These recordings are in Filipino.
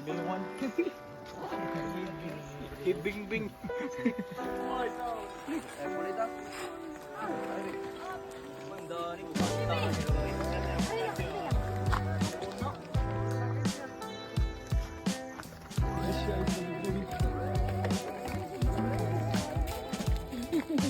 level 1. Ibing-bing.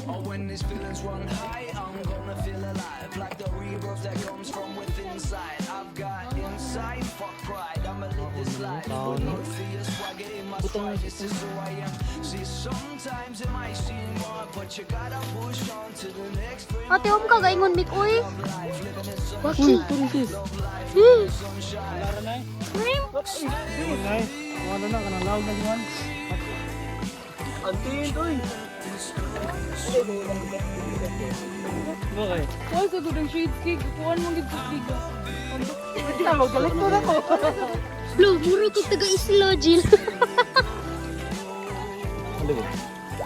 Oh, when these feelings run high, I'm gonna feel alive, like the rebirth that comes from within inside. I've got insight, fuck pride, I'ma live this life. With no fear, swagger in my stride, this is who I am. See, sometimes it might seem hard, but you gotta push on to the next frame. Ate, ka gaingon big uy. Uy, puro sis. Hmm. Lara na eh. Shrimp. Uy, na eh. Ano na, kanang loud na yun. Antiin to eh. Bakit? Wala sa gudang shade cake. Kuhaan mong gito cake. Galit ko na ko. Lo, muro ko taga islo, Jill. Ano ba?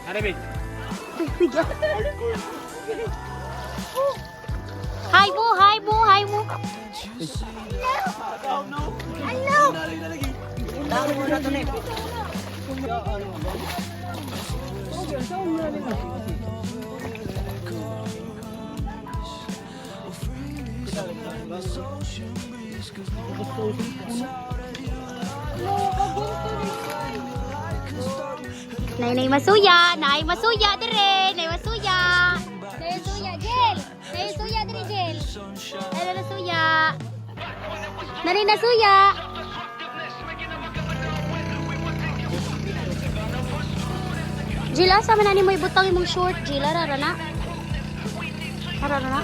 Ano ba? Hi mo, hi mo, hi mo. Hello. Tama mo na ito na eh. Nay masuya, nay masuya dire, nay masuya. Nay masuya, Jill. Nay masuya dire, Jill. Hello na suya. Nari na suya. Jill, asa man ani mo ibutang imong short, Jill, arara na. Arara na.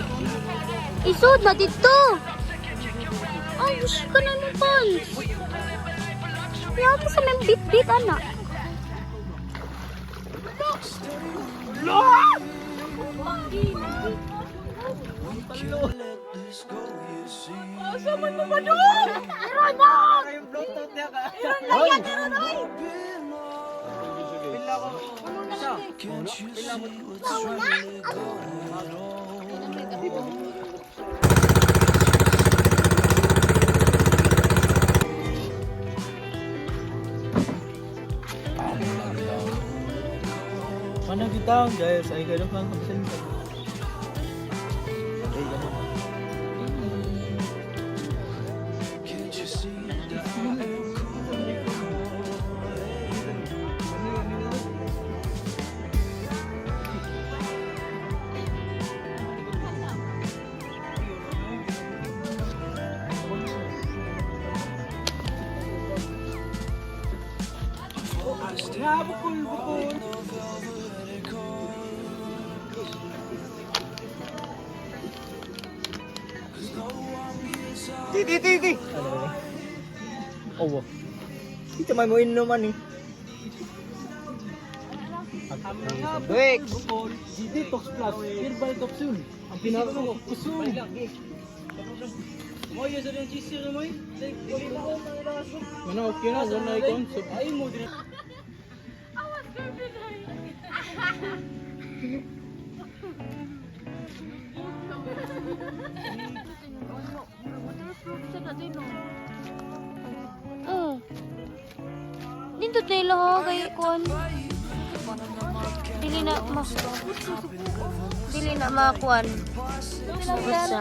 Isud na dito. Ay, wish ka na mo pants. Kaya mo sa may bit-bit, anak. Asaman mo ba doon? Meron na! Iron na yan, iron na! Mana kita guys, ay ganun lang kapsin ka. Ay ganun. Bukol. Ti. Ano ba ni? Oh, kita may mo inuman eh. Break. Detox Plus, herbal capsule. Ang pinaka kusog. Mo yun sa yung cheese mo eh. Ano okay na, wala na ikaw. Ay mo din. Dito tayo ho, kaya kon. Dili na makuan. Basta.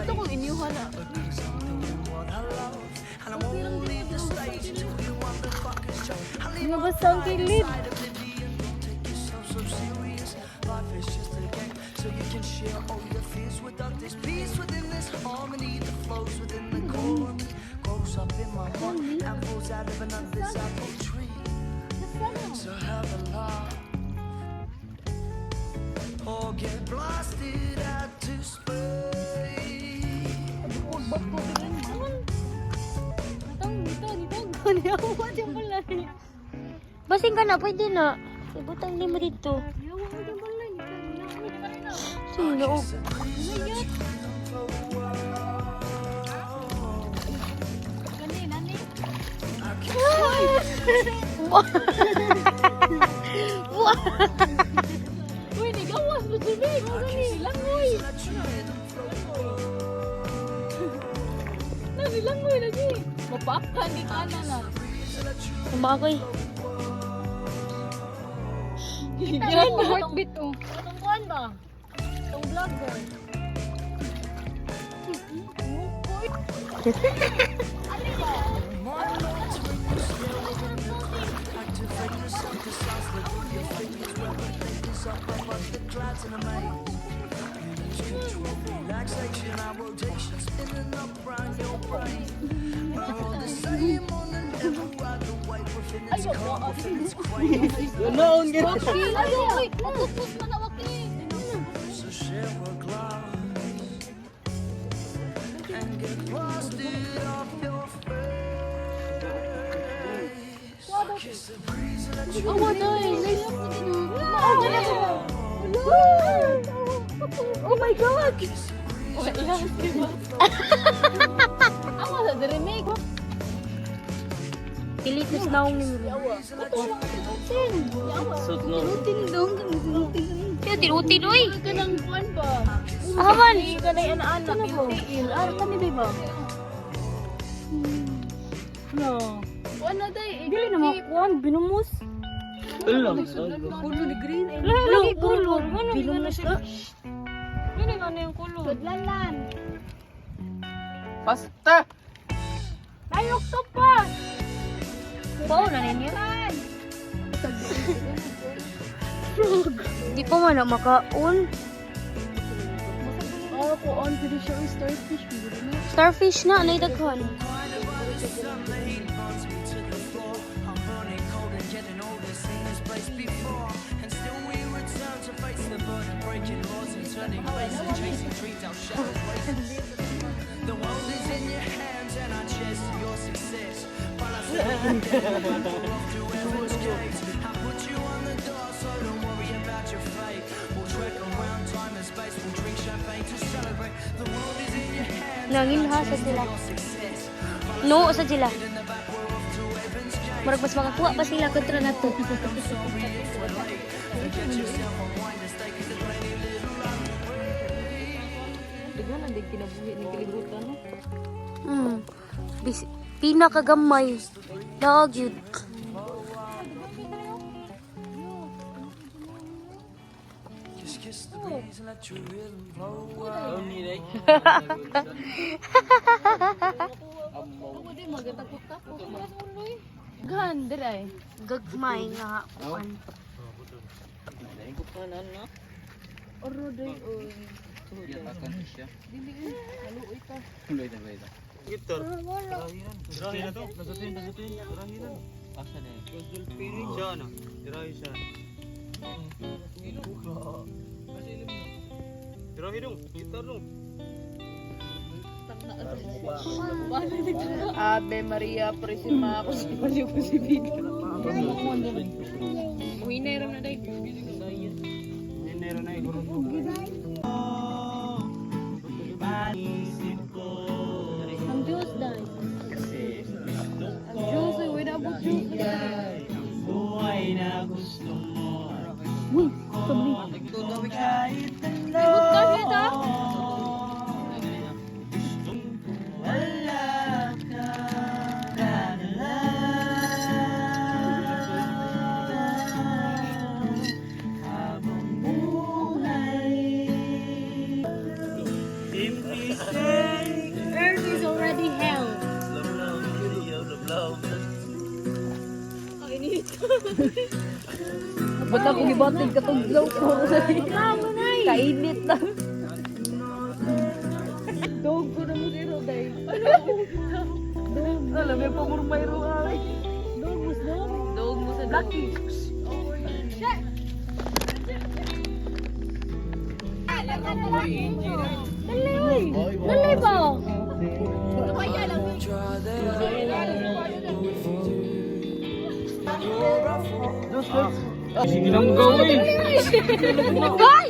Ito kong iniuhan na. Nga basta ang kilid. Or get blasted out to space. Basing ka na, pwede na. Ibutang din mo dito. Sino? Uy, nigawas mo sila. Langoy. Langoy lagi. Mapakan di kana na. Ang bagoy. Yan mo heartbeat oh. Itong kuan ba? Itong vlogger. Ganoon gid. Ayo, wait. Matupos man na waki. So share a glass and get frosted off your face. Kiss the breeze and let you Oh, day. Oh my god. Ako sa remake. Pilit na sinawang ni Milo. Sud no. Kaya tinutin, uy. Ka ng kuan ba? Ahaman. Ka na yung anak. Yung kami ba? No. Kuan na day. Dili na makuan, binumos. Ulam. Kulo ni green. Lagi kulog. Ano na siya? Ano nga na yung kulog? Sudlalan. Pasta. Ayok to pa. Oo, na ninyo. Di pa man na makaon. Oh, ko on pwede siya yung starfish. Starfish na, anay daghan. The world is in your hands and I chase your success. While I stay off to everyone's gates, I put you on the door, so don't worry about your fate. We'll trek around time and space, we'll drink champagne to celebrate. The world is in your hands. Nangilha sa sila. No, sa sila. Marag mas makakuha pa sila kontra na to. Daghan ang dig kinabuhi ni kalibutan no. Pinakagamay. Dog yun. Just kiss the breeze and let your rhythm flow. Only like. Ako din magatakot-takot. Gan diray. Gagmay nga. Kuan. Ikot pa na no. Oro day oy. Yatakan siya. Haluoy ka. Wait. Gitar. Tirahin na to. Nagatin. Tirahin na. Asa na. Siya na. Tirahin siya. Tirahin dong. Gitar dong. Ave Maria, Purisima ako sa paliw ko si Bibi. Winero na day. Minero na yun. Ang Diyos day. Ang Diyos ay wala mo Diyos. Uy, sabli. Ibot ka siya ta? Earth is already hell. Ba't ako gibatig katuglaw ko? Kainit na. Dog ko na mo zero day. Dog. Alam mo, pamurmay ro ay. Dog mo sa dog. Dog mo sa lucky. Dali ba? Kapaya lang. Sige lang gawin. Ay!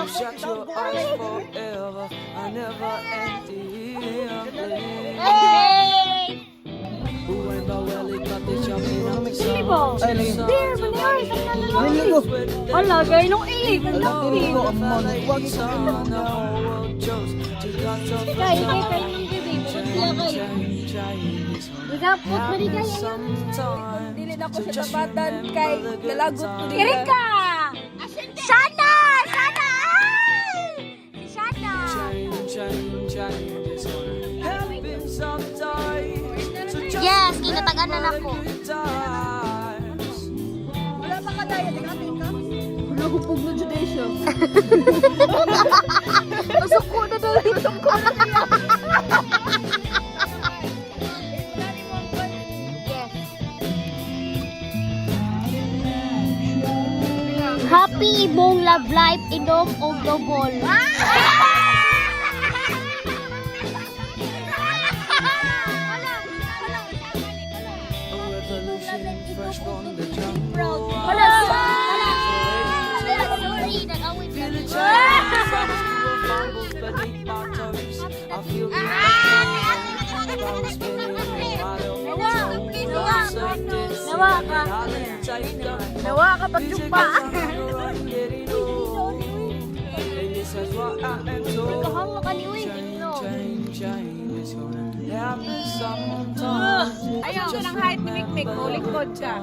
Shut your eyes forever. I never empty. Hey! Who ain't about well, got the jumping on the Dili ba? There, maniyari. mo. Wala, gaya nung ilig. Ang Alam dami. ko ang man. Huwag Someone the whole world chose to got so Kaya, sila kayo. Nagapot, maligay. sometimes. Dili na ko sa tabatan kay galagot ko dili. Erika! Shana! Shana! Ay! Si Shana! Change is gonna happen sometime. So just Yes, kinatagan na ako. times. Wala pa ka daya, tingnan ka. Nagupog na dyan siya. Masuko na daw. Happy imong love life inom og double. A revolution fresh from the jungle. Wala. Sorry, nag-awit Feel the kami. change, still fumbles beneath my toes. I feel the ground spinning. I don't know what's like this. Nawa ka. I'll take them. Nawa ka pagtsumpa. This is what I am told. Kahanga ka ni Uy. Change is gonna happen sometime. Ayaw ko ng height ni Mikmik, mulikod siya.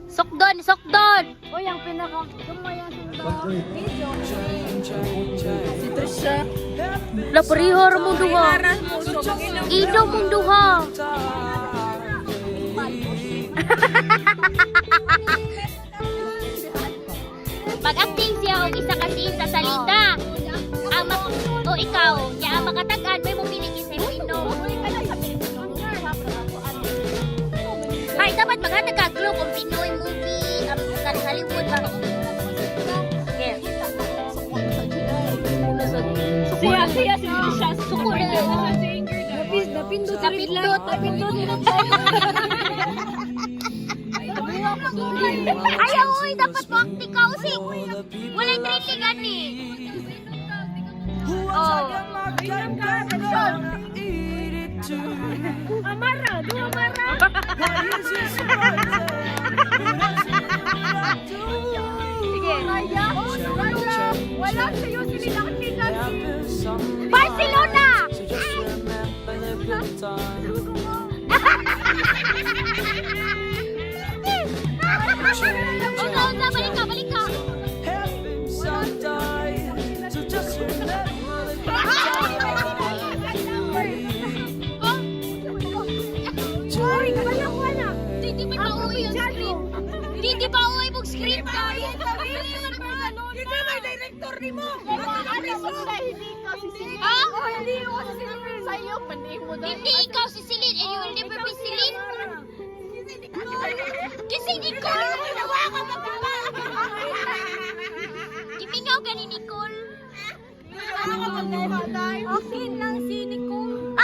Sokdon, sokdon. O, yung pinaka... Sumaya Si Trisha. Laparihor mong duha. Aran mo, so mag-inom. Inom mong duha. Pag-acting siya og isa kasi sa salita. O ikaw, kaya ang makatagan, may mong pinigil sa inom. Ay, dapat maghatag ka clue kung Pinoy movie, sa Hollywood ba? Yes. Siya, si Trisha. Suko na. Napindot. Ayaw, uy, dapat mo acting ka kasi. Walang trainingan eh. Oh. Amara, do Amara. Sige. Wala sa'yo, sinilang tingnan. Barcelona! So just remember the good times. Unsa, balik ka, balik ka. Happen sometime. So just remember the good Hindi pa pauwi yung script. Hindi pa pauwi yung script. Kita may director ni mo. Ha? Hindi ko kasi sa'yo, panay mo daw. Hindi ikaw si Celine and you will never be Celine. Kasi Nicole. Imingaw ka ni Nicole. Okay lang si Nicole.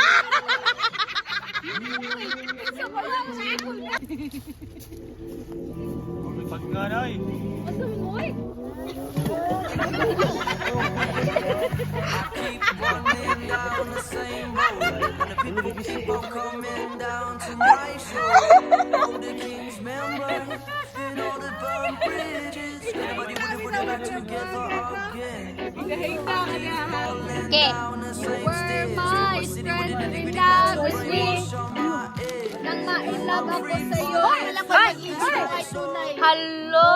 Pag nga na eh. keep running down the same road. And the people keep on coming down to my show. All the king's members in all the burn bridges. Everybody would have back together again. Okay. Down the same stairs. My strength in love with me. Nang ma-inlove ako sa'yo. Walang pag-ibig ay tunay. Hello.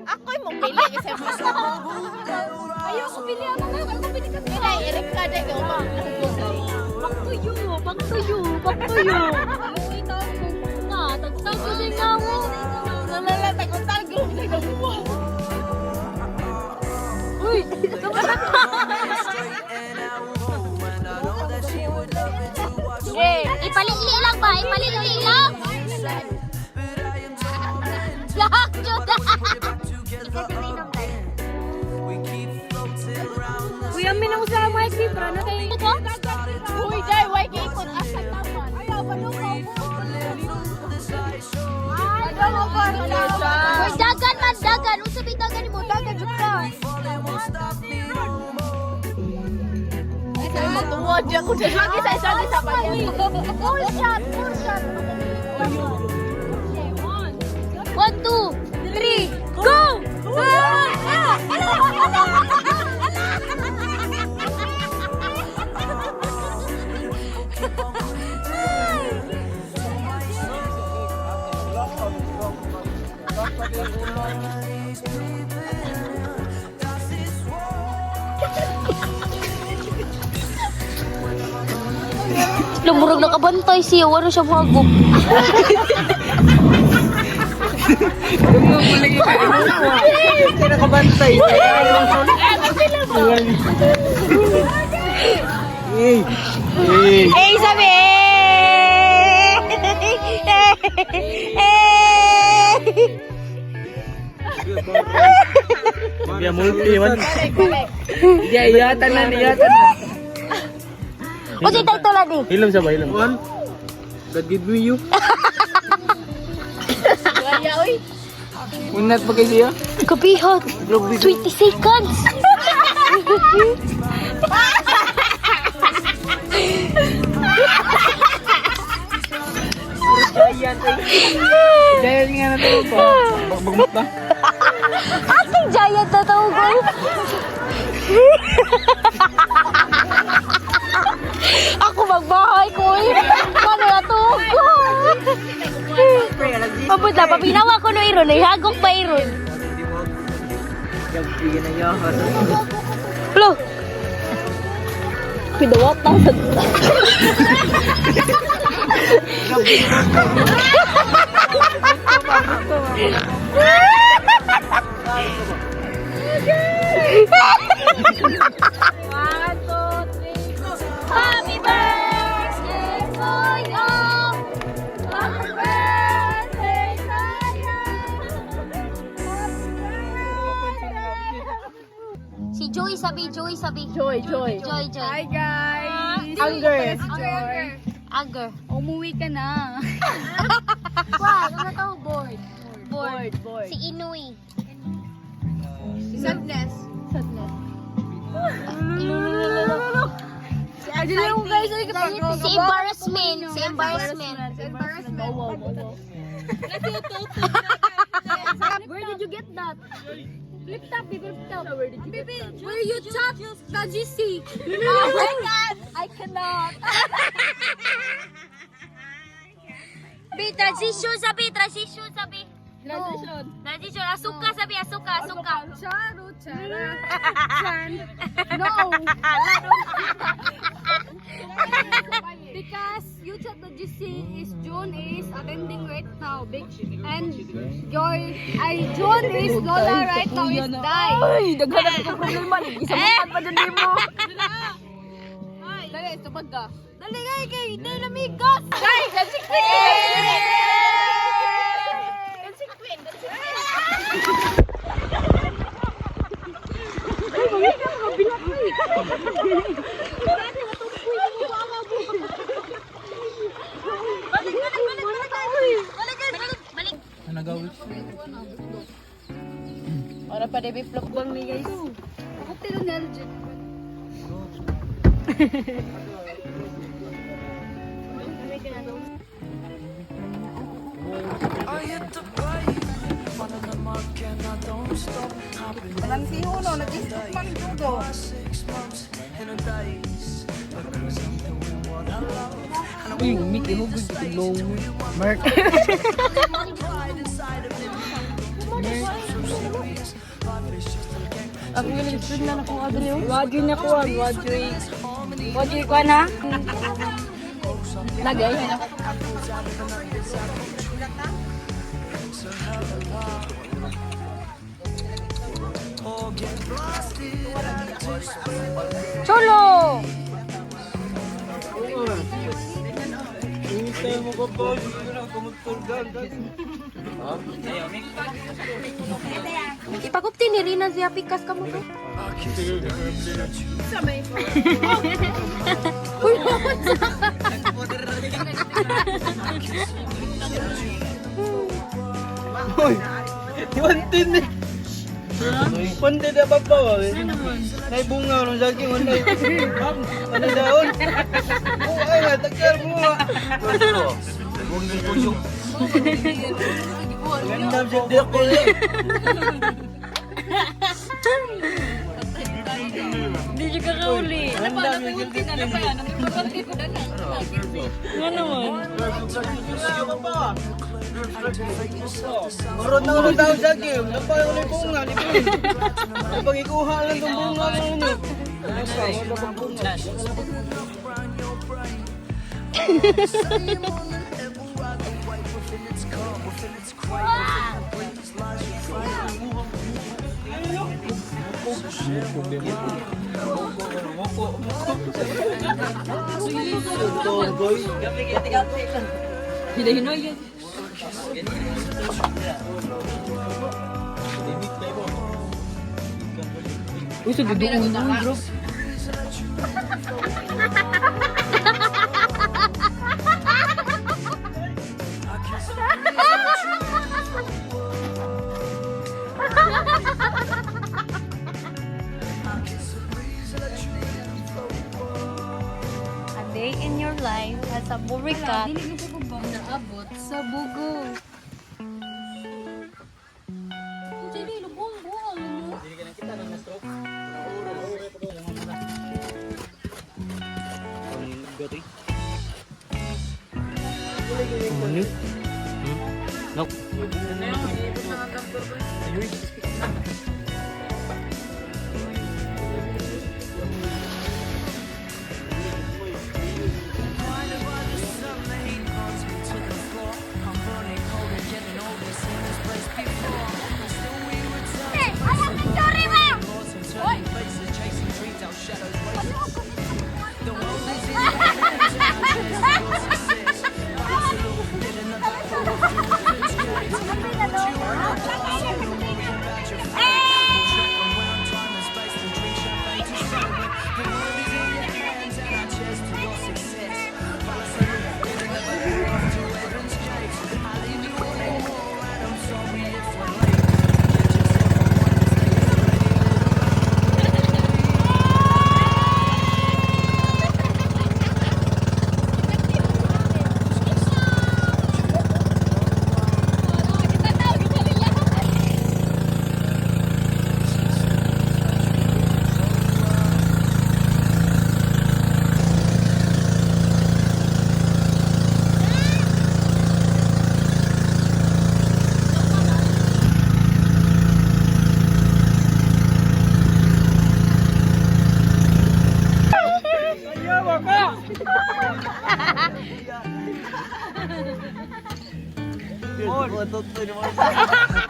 Ako'y mong pili kasi mo. Ayaw ko pili ako nga. Ako pili ka pili. Eric ka na ikaw ba? Back to you, back to you, back to you. Na, tagtag ko din nga mo. Nalalata ko tago. Uy, And I'm home. And I know that she would love it to watch me. ipalili lang ba? Ipalili lang. But I am tormented. Lahat yun. Back together again. We keep floating around the Kuya, minang sa mic, Libra na tayo. Ito? Uy, Jai, why kay ikon asa naman? Ayaw, panukaw mo. Ayaw ko, Uy, dagan man, dagan. Kung sabi dagan mo, dagan jud ka. Ay, sa'yo matuwa Lagi sa pa niya. Full shot. 1, 2, 3, go! Lumurog na kabantay siya, wala siya magog. Kinakabantay. Eh, sabi! Dia multi man. Dia iyatan na. O, si Tay Tola di. Hilom sa ba? Hilom. One. God give me you. Unat pa kayo siya? Kabihot. 20 seconds. Dahil nga na ito pa. Bagmot na. Ating giant na tawag. Ako magbahay ko eh. Ano na tawag ko? Pabud na, papinawa ko no iron. Ihagok pa iron. Gagpigin na niya. Hello? Pinawak na sa... Happy birthday to you. Happy birthday to you. Si Joy sabi. Joy. Hi guys. Anger. Umuwi ka na. Wow, ano to? Bored. Bored. Si Inui. Sadness. Si embarrassment. Where did you get that? Flip top. Where did you get that? Where you tap the GC? Oh my God! I cannot. Transition sabi. Transition. Asuka sabi. Charu. Chan. No. Because you chat the GC is June is attending right now. And June is Lola right now is die. Ay, daghanap ko problema ni. Isa man pa dyan mo. Dali, tubag ka. Dali kay amigos. Guys, that's it. Nagawit. Ora pa debi vlog bang ni guys. Ako tilo na legit. I hit the bike, running the mark and I don't stop. I've been Walang sihuno, nag-isip man judo. 6 months in a daze, but cause I'm doing what I love. And I Uy, Mickey, huwag yung long. Mark. pride inside of me. Ako yung nag-stream na akong Adrio. Wadyo na ko, wadyo ko na. Lagay. Cholo! Hintay mo ka pa. Kumutulgan. Ipagupti ni Rina siya pikas ka mo to. Hoy! Iwantin eh! Pwede na pagbawa eh. Nay bunga ng saging, wala ano daon? Oo, ay nga, tagkar mo nga. Gandam siya diyak ko eh. Hindi juga kauli. Gandam siya diyak ko eh. Ano naman? Marot na ulit daw saging. Napay ko na bunga, di ba? Kapag ikuha lang itong bunga mo ninyo. Hinahinay yan. Uy, sa duduon mo, bro. A day in your life as a burikat. Naabot sa bugo. Jadi lubong buong.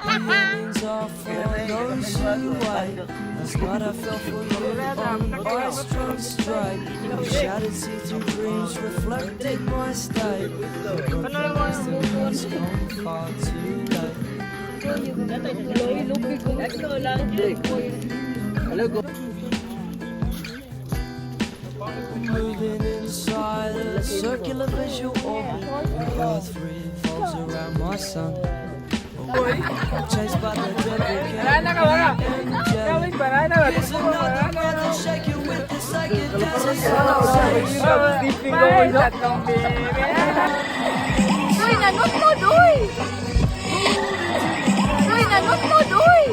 Feelings are for those who white. That's what I felt for you on the orchestra stripe. Your shattered see-through dreams reflected my style. It's gone far too late. Moving inside a circular visual orbit. Earth revolves around my sun. Chased by the devil, and the jelly. Here's another man, I'll shake you with the psychedelic Uy, nanotod, uy! Uy, nanotod, uy!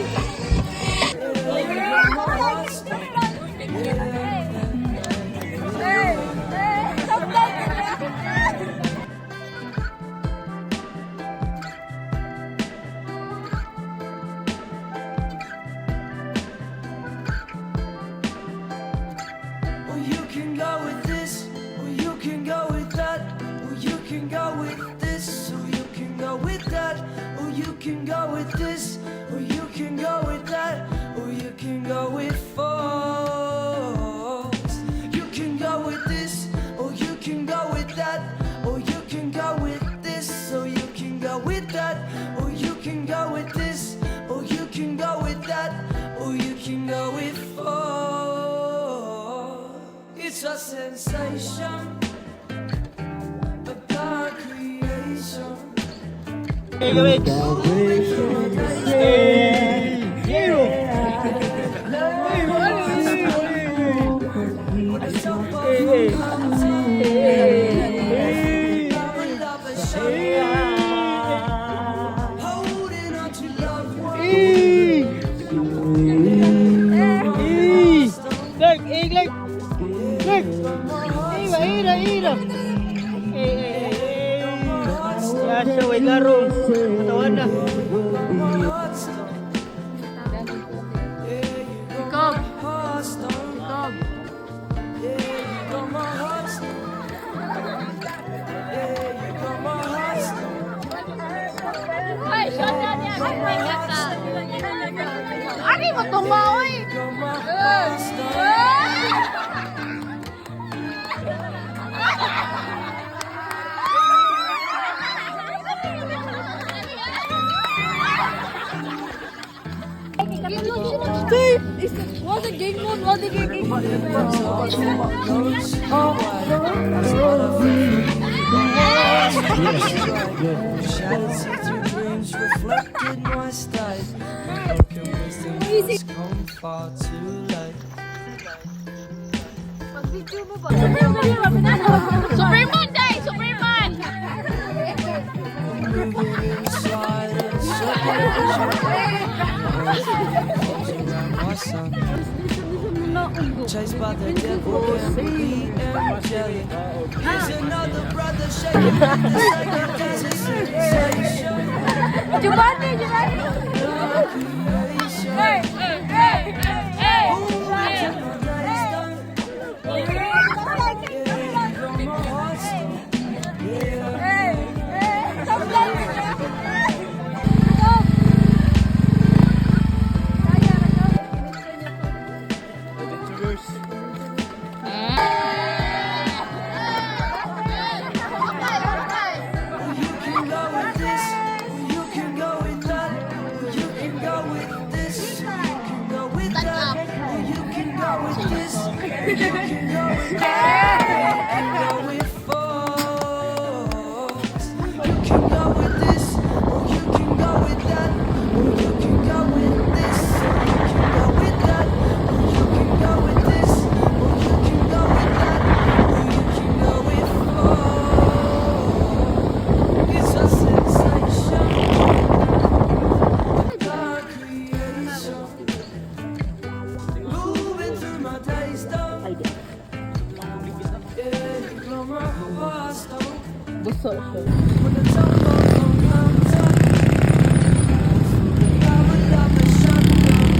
Or you can go with this, or you can go with that, or you can go with this, or you can go with that, or you can go with this, or you can go with that, or you can go with force. You can go with this, or you can go with that, or you can go with this, or you can go with that, or you can go with this, or you can go with that, or you can go with force. It's a sensation, a dark creation. Hey, grasya, way garong. Katawan na. Ikaw. Ay, shot na niya. Ay, gata. Ari mo tumaoy. What a game mode, what a game mode. Shattered see-through dreams reflected my style. Broken wisdom has come far too late. Superman, day! Superman! Inside and my son. Chased by the devil, can't be angelic. Here's another brother shaking with the second sensation. Giovanni! Hey! Hey! Hey! You can go with this, you can go with that, you can go with this, you can go with that, you can go with this, you can go with that, you can go with folks. You can go with this, or you can go with that, or you can go with this, or you can go with that, or you can go with this, or you can go with that, or you can go with folks. It's a sensation, dark creation, moving through my days, though. Yeah, you blow my heart, though. When the telephone comes up, I would love to shut down.